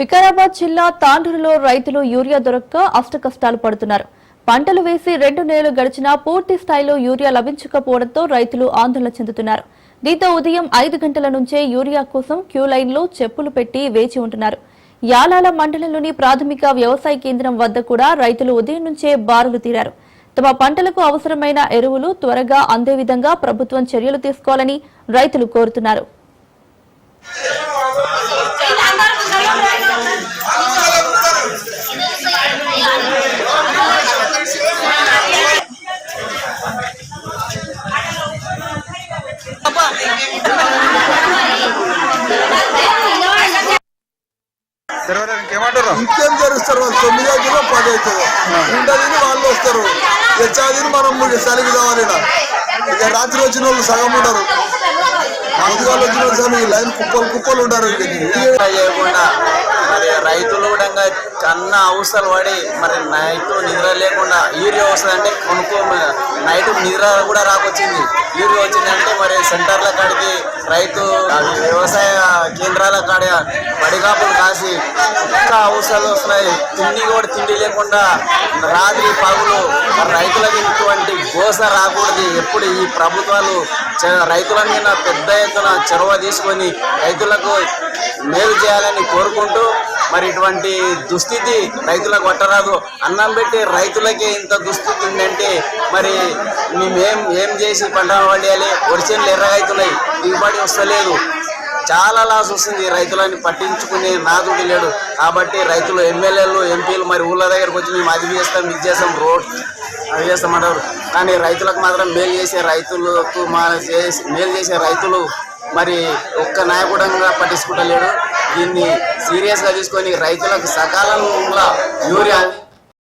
వికారాబాద్ జిల్లా తాండూరులో రైతులు యూరియా దొరక్క అష్టకష్టాలు పడుతున్నారు. పంటలు వేసి 2 నెలలు గడిచినా పూర్తి స్థాయిలో యూరియా లభించకపోవడంతో రైతులు ఆందోళన చెందుతున్నారు. దీంతో ఉదయం 5 గంటల నుంచే యూరియా కోసం క్యూ లైన్లో చెప్పులు పెట్టి వేచి ఉంటున్నారు. యాలాల మండలంలోని ప్రాథమిక వ్యవసాయ కేంద్రం వద్ద కూడా రైతులు ఉదయం నుంచే బారులు తీరారు. తమ పంటలకు అవసరమైన ఎరువులు త్వరగా అందే విధంగా ప్రభుత్వం చర్యలు తీసుకోవాలని రైతులు కోరుతున్నారు. ఇంకేం జరుస్తారు? వాళ్ళు 9 అవుతుందో 10 అవుతుందో ఉండదని వాళ్ళు వస్తారు. తెచ్చాదిని మనం సరిగ్గా కావాలి. ఇక రాత్రి వచ్చిన వాళ్ళు సగం ఉండరు, అందువల్ల వచ్చిన వాళ్ళు సగం లైన్ కుప్పలు ఉంటారు. చేయకుండా మరి రైతులు కూడా కన్నా అవసరాలు పడి మరి నైట్ నిద్ర లేకుండా యూరియా వస్తుందంటే నైట్ నిద్ర కూడా రాకొచ్చింది. యూరియా వచ్చిందంటే మరి సెంటర్ల కాడికి రైతు వ్యవసాయ కేంద్రాల కాడ పడిగాపులు కాసి ఇంకా అవసరాలు వస్తున్నాయి. తిండి లేకుండా రాత్రి పగులు రైతులకి ఇటువంటి గోస రాకూడదు. ఎప్పుడు ఈ ప్రభుత్వాలు రైతుల మీద పెద్ద ఎత్తున చొరవ తీసుకొని రైతులకు మేలు చేయాలని కోరుకుంటూ మరి ఇటువంటి దుస్థితి రైతులకు పట్టరాదు. అన్నం పెట్టి రైతులకే ఇంత దుస్థితి ఉందంటే మరి మేమేం చేసి పంట పండియాలి? వరిచేనులు ఎర్రగైతున్నాయి, దిగుబడి వస్తలేదు, చాలా లాస్ వస్తుంది. రైతులని పట్టించుకునే నాదుడు లేడు. కాబట్టి రైతులు ఎమ్మెల్యేలు ఎంపీలు మరి ఊళ్ళ దగ్గరకు వచ్చి మేము అది చేస్తాం ఇది చేస్తాం రోడ్ అవి చేస్తామంటారు. కానీ రైతులకు మాత్రం మేలు చేసే రైతులు మరి ఒక్క నాయకుడంగా పట్టించుకుంటలేడు. దీన్ని సీరియస్గా తీసుకొని రైతులకు సకాలంలో యూరియా